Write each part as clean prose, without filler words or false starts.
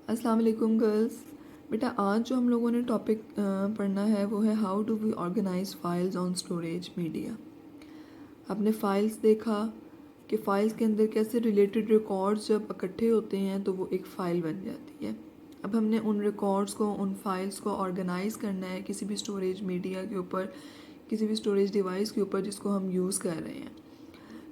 अस्सलाम वालेकुम गर्ल्स। बेटा आज जो हम लोगों ने टॉपिक पढ़ना है वो है how do we organise files on storage media. आपने फाइल्स देखा कि फाइल्स के अंदर कैसे रिलेटेड रिकॉर्ड्स जब इकट्ठे होते हैं तो वो एक फ़ाइल बन जाती है। अब हमने उन रिकॉर्ड्स को, उन फाइल्स को ऑर्गेनाइज करना है किसी भी स्टोरेज मीडिया के ऊपर, किसी भी स्टोरेज डिवाइस के ऊपर जिसको हम यूज़ कर रहे हैं।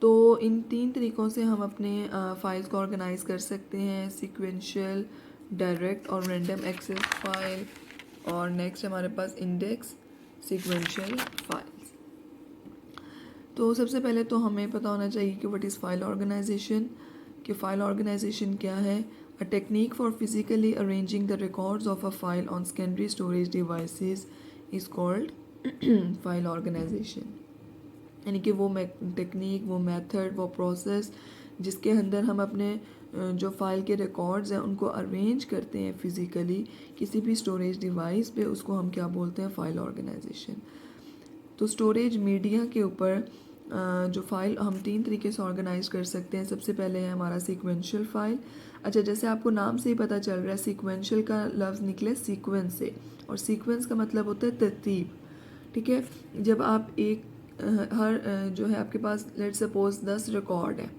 तो इन 3 तरीक़ों से हम अपने फाइल्स को ऑर्गेनाइज़ कर सकते हैं, सीक्वेंशियल, डायरेक्ट और रैंडम एक्सेस फाइल, और नेक्स्ट हमारे पास इंडेक्स सीक्वेंशियल फाइल्स। तो सबसे पहले तो हमें पता होना चाहिए कि व्हाट इज़ फाइल ऑर्गेनाइजेशन, कि फ़ाइल ऑर्गेनाइजेशन क्या है। A technique for physically arranging the records of a file on secondary storage devices is called file organisation. यानी कि वो टेक्निक, वो मेथड, वो प्रोसेस जिसके अंदर हम अपने जो फाइल के रिकॉर्ड्स हैं उनको अरेंज करते हैं फिज़िकली किसी भी स्टोरेज डिवाइस पे, उसको हम क्या बोलते हैं, फ़ाइल ऑर्गेनाइजेशन। तो स्टोरेज मीडिया के ऊपर जो फाइल हम 3 तरीके से ऑर्गेनाइज कर सकते हैं। सबसे पहले है हमारा सीक्वेंशियल फाइल। अच्छा, जैसे आपको नाम से ही पता चल रहा है सीक्वेंशियल का लफ्ज़ निकले सीक्वेंस से, और सीक्वेंस का मतलब होता है तरतीब। ठीक है, जब आप एक जो है आपके पास लेट सपोज 10 रिकॉर्ड है,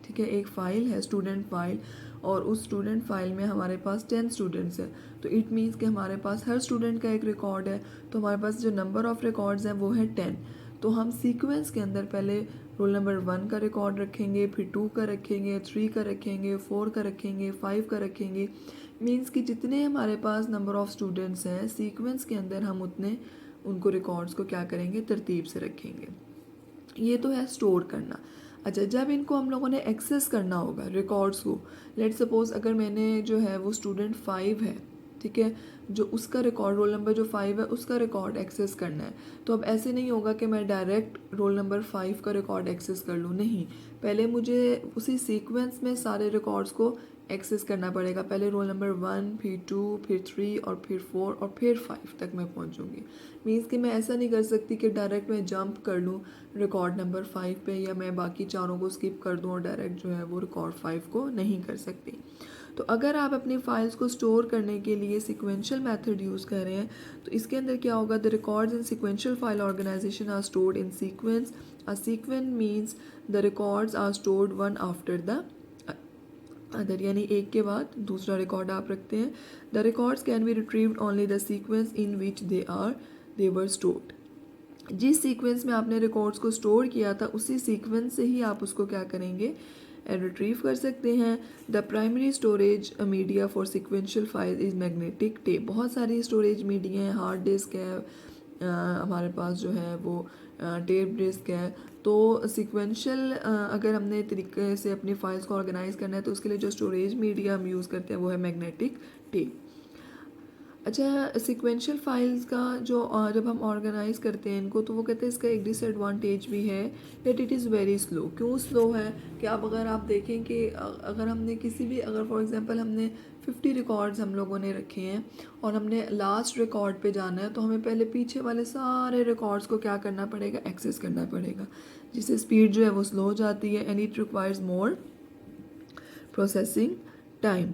ठीक है, एक फ़ाइल है स्टूडेंट फाइल, और उस स्टूडेंट फाइल में हमारे पास 10 स्टूडेंट्स हैं, तो इट मीन्स कि हमारे पास हर स्टूडेंट का एक रिकॉर्ड है, तो हमारे पास जो नंबर ऑफ़ रिकॉर्ड्स हैं वो है 10। तो हम सीक्वेंस के अंदर पहले रोल नंबर 1 का रिकॉर्ड रखेंगे, फिर 2 का रखेंगे, 3 का रखेंगे, 4 का रखेंगे, 5 का रखेंगे। मीन्स कि जितने हमारे पास नंबर ऑफ़ स्टूडेंट्स हैं सीक्वेंस के अंदर हम उतने उनको रिकॉर्ड्स को क्या करेंगे, तरतीब से रखेंगे। ये तो है स्टोर करना। अच्छा, जब इनको हम लोगों ने एक्सेस करना होगा रिकॉर्ड्स को, लेट सपोज अगर मैंने जो है वो स्टूडेंट 5 है, ठीक है, जो उसका रिकॉर्ड रोल नंबर जो 5 है उसका रिकॉर्ड एक्सेस करना है, तो अब ऐसे नहीं होगा कि मैं डायरेक्ट रोल नंबर 5 का रिकॉर्ड एक्सेस कर लूँ। नहीं, पहले मुझे उसी सीक्वेंस में सारे रिकॉर्ड्स को एक्सेस करना पड़ेगा। पहले रोल नंबर 1, फिर 2, फिर 3 और फिर 4 और फिर 5 तक मैं पहुंचूंगी। मीन्स कि मैं ऐसा नहीं कर सकती कि डायरेक्ट मैं जंप कर लूँ रिकॉर्ड नंबर 5 पे, या मैं बाकी चारों को स्किप कर दूँ और डायरेक्ट जो है वो रिकॉर्ड 5 को नहीं कर सकती। तो अगर आप अपनी फाइल्स को स्टोर करने के लिए सीक्वेंशियल मेथड यूज़ कर रहे हैं तो इसके अंदर क्या होगा, the records in sequential file organisation are stored in sequence. A sequence means the records are stored one after the other, यानी एक के बाद दूसरा रिकॉर्ड आप रखते हैं। The records can be retrieved only the sequence in which they were stored. जिस sequence में आपने रिकॉर्ड्स को स्टोर किया था उसी सीक्वेंस से ही आप उसको क्या करेंगे, रिट्रीव कर सकते हैं। The primary storage media for sequential file is magnetic tape. बहुत सारी स्टोरेज मीडिया हैं, हार्ड डिस्क है, हमारे पास जो है वो टेप डिस्क है। तो सिक्वेंशियल अगर हमने तरीके से अपनी फाइल्स को ऑर्गेनाइज करना है तो उसके लिए जो स्टोरेज मीडिया हम यूज़ करते हैं वो है मैग्नेटिक टेप। अच्छा, सीक्वेंशियल फाइल्स का जो जब हम ऑर्गेनाइज करते हैं इनको, तो वो कहते हैं इसका एक डिसएडवांटेज भी है that it is very slow. क्यों स्लो है कि अब अगर आप देखें कि अगर हमने किसी भी, अगर फॉर एग्जांपल हमने 50 रिकॉर्ड्स हम लोगों ने रखे हैं और हमने लास्ट रिकॉर्ड पे जाना है, तो हमें पहले पीछे वाले सारे रिकॉर्ड्स को क्या करना पड़ेगा, एक्सेस करना पड़ेगा, जिससे स्पीड जो है वो स्लो हो जाती है and it requires more processing time.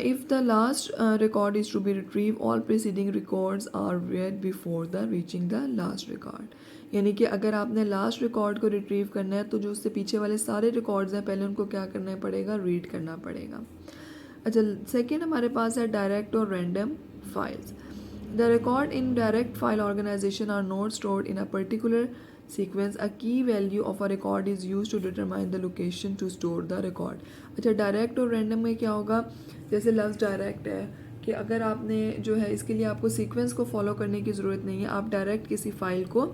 If the last record is to be retrieved, all preceding records are read before the reaching the last record. यानी कि अगर आपने लास्ट रिकॉर्ड को रिट्रीव करना है तो जो उससे पीछे वाले सारे रिकॉर्ड्स हैं पहले उनको क्या करना पड़ेगा, रीड करना पड़ेगा। अच्छा, सेकेंड हमारे पास है डायरेक्ट और random files. The record in direct file organisation are not stored in a particular sequence. A key value of a record is used to determine the location to store the record. अच्छा, direct और random में क्या होगा, जैसे लफ्ज़ direct है कि अगर आपने जो है इसके लिए आपको सीक्वेंस को फॉलो करने की ज़रूरत नहीं है, आप डायरेक्ट किसी फ़ाइल को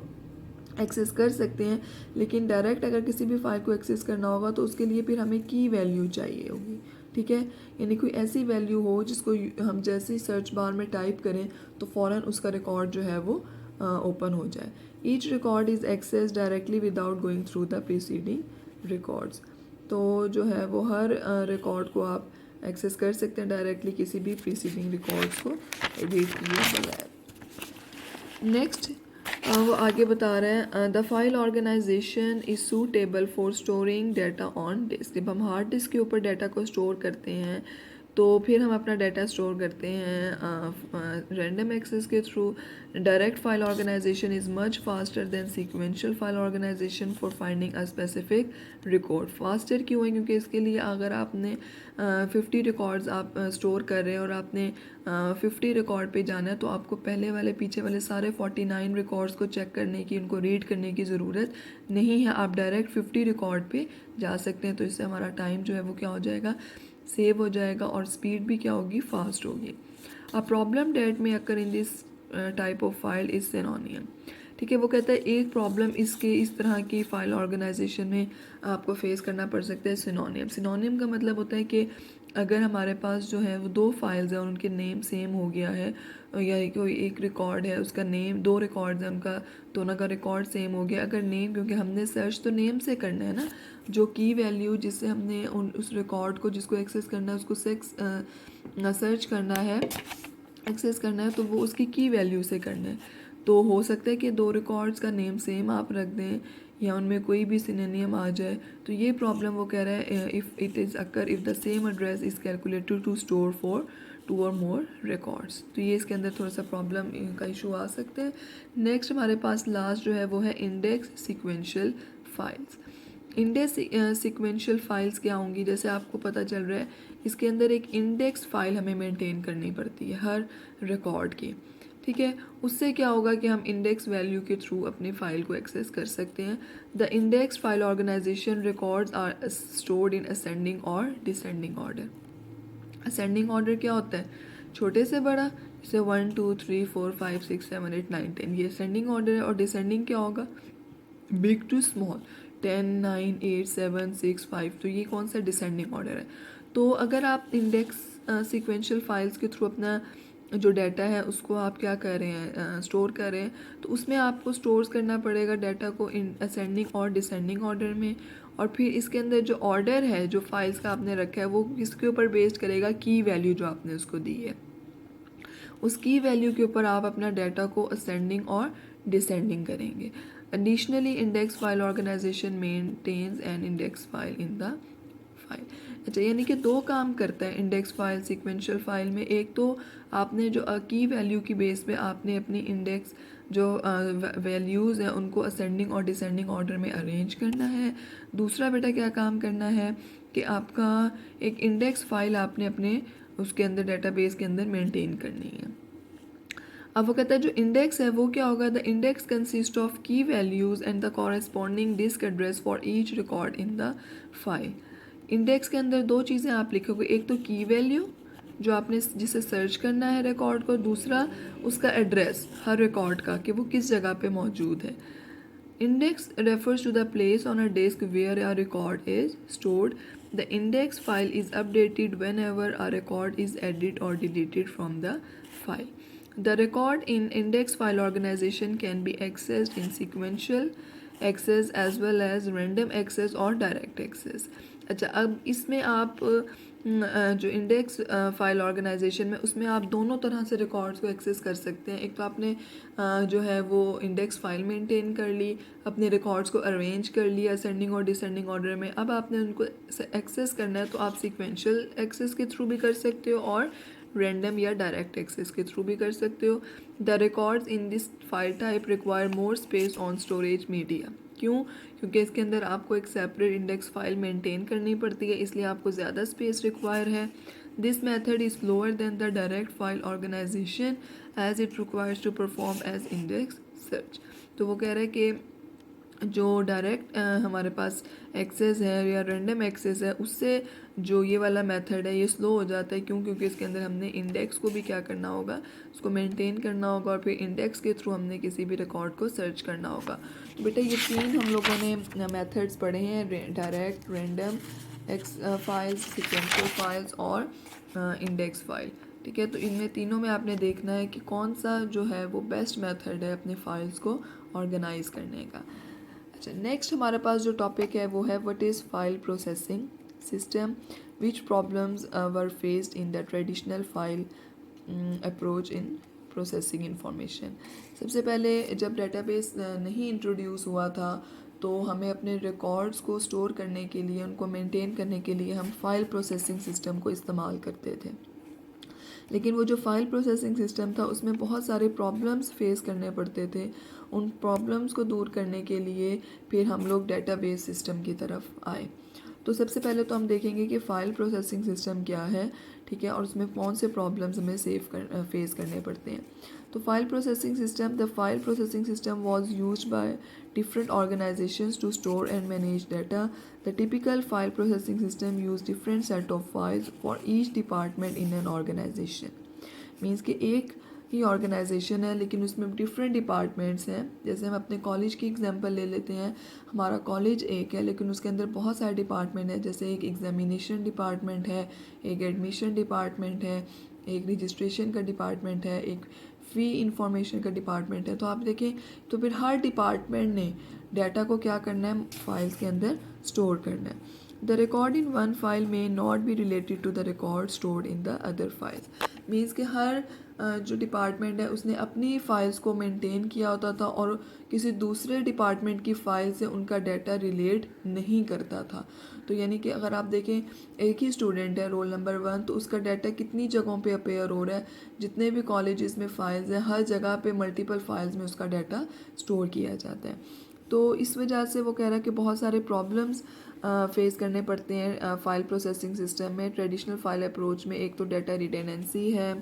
एक्सेस कर सकते हैं। लेकिन डायरेक्ट अगर किसी भी फाइल को एक्सेस करना होगा तो उसके लिए फिर हमें की वैल्यू चाहिए होगी, ठीक है, यानी कोई ऐसी वैल्यू हो जिसको हम जैसे ही सर्च बार में टाइप करें तो फ़ौरन उसका रिकॉर्ड जो है वो ओपन हो जाए। Each record is access directly without going through the preceding records. तो जो है वो हर रिकॉर्ड को आप एक्सेस कर सकते हैं डायरेक्टली किसी भी प्रीसीडिंग रिकॉर्ड्स को रीड किए बगैर। नेक्स्ट वो आगे बता रहे हैं the file organisation is suitable for storing data on disk. जब हम हार्ड डिस्क के ऊपर डाटा को स्टोर करते हैं तो फिर हम अपना डाटा स्टोर करते हैं रैंडम एक्सेस के through. Direct file organisation is much faster than sequential file organisation for finding a specific record. Faster क्यों है? क्योंकि इसके लिए अगर आपने 50 रिकॉर्ड्स आप स्टोर कर रहे हैं और आपने 50 रिकॉर्ड पे जाना है, तो आपको पहले वाले पीछे वाले सारे 49 रिकॉर्ड्स को चेक करने की, उनको रीड करने की ज़रूरत नहीं है। आप डायरेक्ट 50 रिकॉर्ड पे जा सकते हैं। तो इससे हमारा टाइम जो है वो क्या हो जाएगा, सेव हो जाएगा, और स्पीड भी क्या होगी, फास्ट होगी। अ प्रॉब्लम डेट में occur in this type of file is synonym. ठीक है, वो कहता है एक प्रॉब्लम इसके इस तरह की फ़ाइल ऑर्गेनाइजेशन में आपको फेस करना पड़ सकता है, सिनोनियम। सिनोनियम का मतलब होता है कि अगर हमारे पास जो है वो दो फाइल्स हैं और उनके नेम सेम हो गया है, या कोई एक रिकॉर्ड है उसका नेम, दो रिकॉर्ड्स हैं उनका दोनों का रिकॉर्ड सेम हो गया, अगर नेम, क्योंकि हमने सर्च तो नेम से करना है ना, जो की वैल्यू जिससे हमने उस रिकॉर्ड को जिसको एक्सेस करना है उसको सर्च करना है, एक्सेस करना है, तो वो उसकी की वैल्यू से करना है। तो हो सकता है कि दो रिकॉर्ड्स का नेम सेम आप रख दें या उनमें कोई भी सिनोनियम आ जाए। तो ये प्रॉब्लम वो कह रहा है, if it is occur if the same address is calculated to store for 2 or more records. तो ये इसके अंदर थोड़ा सा प्रॉब्लम का इशू आ सकते हैं। नेक्स्ट हमारे पास लास्ट जो है वो है index sequential files. Index sequential files क्या होंगी? जैसे आपको पता चल रहा है, इसके अंदर एक इंडेक्स फाइल हमें मेंटेन करनी पड़ती है हर रिकॉर्ड की। ठीक है, उससे क्या होगा कि हम इंडेक्स वैल्यू के थ्रू अपनी फ़ाइल को एक्सेस कर सकते हैं। The index file organisation records are stored in ascending और डिसेंडिंग ऑर्डर। असेंडिंग ऑर्डर क्या होता है? छोटे से बड़ा, जैसे 1 2 3 4 5 6 7 8 9 10, ये असेंडिंग ऑर्डर है। और डिसेंडिंग क्या होगा? Big to small, 10 9 8 7 6 5। तो ये कौन सा डिसेंडिंग ऑर्डर है? तो अगर आप इंडेक्स सीक्वेंशियल फाइल्स के थ्रू अपना जो डाटा है उसको आप क्या कर रहे हैं, स्टोर कर रहे हैं, तो उसमें आपको स्टोर करना पड़ेगा डाटा को इन असेंडिंग और डिसेंडिंग ऑर्डर में। और फिर इसके अंदर जो ऑर्डर है जो फाइल्स का आपने रखा है वो किसके ऊपर बेस्ड करेगा? की वैल्यू जो आपने उसको दी है, उस की वैल्यू के ऊपर आप अपना डाटा को असेंडिंग और डिसेंडिंग करेंगे। Additionally index file organisation maintains an index file in the file. अच्छा, यानी कि दो काम करता है इंडेक्स फाइल सीक्वेंशियल फाइल में। एक तो आपने जो की वैल्यू की बेस पे आपने अपनी इंडेक्स जो वैल्यूज़ हैं उनको असेंडिंग और डिसेंडिंग ऑर्डर में अरेंज करना है। दूसरा बेटा क्या काम करना है कि आपका एक इंडेक्स फाइल आपने अपने उसके अंदर डेटाबेस के अंदर मेंटेन करनी है। अब वो कहता है जो इंडेक्स है वो क्या होगा? The index consist of key values and the corresponding disk address for each record in the file. Index के अंदर दो चीज़ें आप लिखोगे, एक तो की वैल्यू जो आपने जिसे सर्च करना है रिकॉर्ड को, दूसरा उसका एड्रेस हर रिकॉर्ड का कि वो किस जगह पे मौजूद है। Index refers to the place on a disk where a record is stored. The index file is updated whenever a record is added or deleted from the file. The record in index file organization can be accessed in sequential access as well as random access और direct access. अच्छा, अब इसमें आप जो index file organisation में उसमें आप दोनों तरह से रिकॉर्ड्स को एक्सेस कर सकते हैं। एक तो आपने जो है वो इंडेक्स फाइल मेंटेन कर ली, अपने रिकॉर्ड्स को अरेंज कर लिया असेंडिंग और डिसेंडिंग ऑर्डर में। अब आपने उनको एक्सेस करना है तो आप सीक्वेंशियल एक्सेस के थ्रू भी कर सकते हो और रैंडम या डायरेक्ट एक्सेस के थ्रू भी कर सकते हो। The records in this file type require more space on storage media. क्यों? क्योंकि इसके अंदर आपको एक सेपरेट इंडेक्स फाइल मेंटेन करनी पड़ती है, इसलिए आपको ज़्यादा स्पेस रिक्वायर है। This method is slower than the direct file organisation as it requires to perform as index search. तो वो कह रहे हैं कि जो डायरेक्ट हमारे पास एक्सेस है या रैंडम एक्सेस है उससे जो ये वाला मेथड है ये स्लो हो जाता है। क्यों? क्योंकि इसके अंदर हमने इंडेक्स को भी क्या करना होगा, उसको मेंटेन करना होगा और फिर इंडेक्स के थ्रू हमने किसी भी रिकॉर्ड को सर्च करना होगा। तो बेटा ये तीन हम लोगों ने मेथड्स पढ़े हैं, direct, random files, sequential files और इंडेक्स फाइल। ठीक है, तो इनमें तीनों में आपने देखना है कि कौन सा जो है वो बेस्ट मेथड है अपने फाइल्स को ऑर्गेनाइज करने का। अच्छा, नेक्स्ट हमारे पास जो टॉपिक है वो है what is file processing system, which problems were faced in the traditional file approach in processing information. सबसे पहले जब डेटाबेस नहीं इंट्रोड्यूस हुआ था तो हमें अपने रिकॉर्ड्स को स्टोर करने के लिए, उनको मेंटेन करने के लिए हम फाइल प्रोसेसिंग सिस्टम को इस्तेमाल करते थे। लेकिन वो जो फाइल प्रोसेसिंग सिस्टम था उसमें बहुत सारे प्रॉब्लम्स फेस करने पड़ते थे। उन प्रॉब्लम्स को दूर करने के लिए फिर हम लोग डेटाबेस सिस्टम की तरफ आए। तो सबसे पहले तो हम देखेंगे कि फ़ाइल प्रोसेसिंग सिस्टम क्या है, ठीक है, और उसमें कौन से प्रॉब्लम्स हमें फेस करने पड़ते हैं। तो file processing system, the file processing system was used by different organizations to store and manage data. The typical file processing system use different set of files for each department in an organization. Means कि एक ही organisation है लेकिन उसमें different departments हैं। जैसे हम अपने college की एग्जांपल ले लेते हैं, हमारा कॉलेज एक है लेकिन उसके अंदर बहुत सारे डिपार्टमेंट हैं। जैसे एक एग्जामिनेशन डिपार्टमेंट है, एक एडमिशन डिपार्टमेंट है, एक रजिस्ट्रेशन का डिपार्टमेंट है, एक फ़ी इंफॉर्मेशन का डिपार्टमेंट है। तो आप देखें तो फिर हर डिपार्टमेंट ने डाटा को क्या करना है, फाइल्स के अंदर स्टोर करना है। The record in one file में not be related to the record stored in the other files. Means कि हर जो डिपार्टमेंट है उसने अपनी फ़ाइल्स को मेंटेन किया होता था और किसी दूसरे डिपार्टमेंट की फ़ाइल से उनका डाटा रिलेट नहीं करता था। तो यानी कि अगर आप देखें एक ही स्टूडेंट है रोल नंबर 1, तो उसका डाटा कितनी जगहों पे अपेयर हो रहा है, जितने भी कॉलेजेस में फ़ाइल्स हैं हर जगह पे मल्टीपल फाइल्स में उसका डाटा स्टोर किया जाता है। तो इस वजह से वो कह रहा है कि बहुत सारे प्रॉब्लम्स फेस करने पड़ते हैं फ़ाइल प्रोसेसिंग सिस्टम में। ट्रेडिशनल फ़ाइल अप्रोच में एक तो डाटा रिडेंडेंसी है,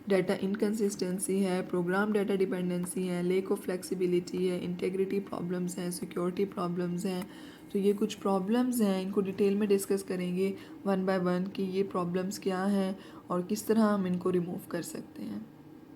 डाटा इनकन्सिस्टेंसी है, प्रोग्राम डाटा डिपेंडेंसी है, लेक ऑफ फ्लेक्सिबिलिटी है, इंटेग्रिटी प्रॉब्लम्स हैं, सिक्योरिटी प्रॉब्लम्स हैं। तो ये कुछ प्रॉब्लम्स हैं, इनको डिटेल में डिस्कस करेंगे वन बाय वन कि ये प्रॉब्लम्स क्या हैं और किस तरह हम इनको रिमूव कर सकते हैं।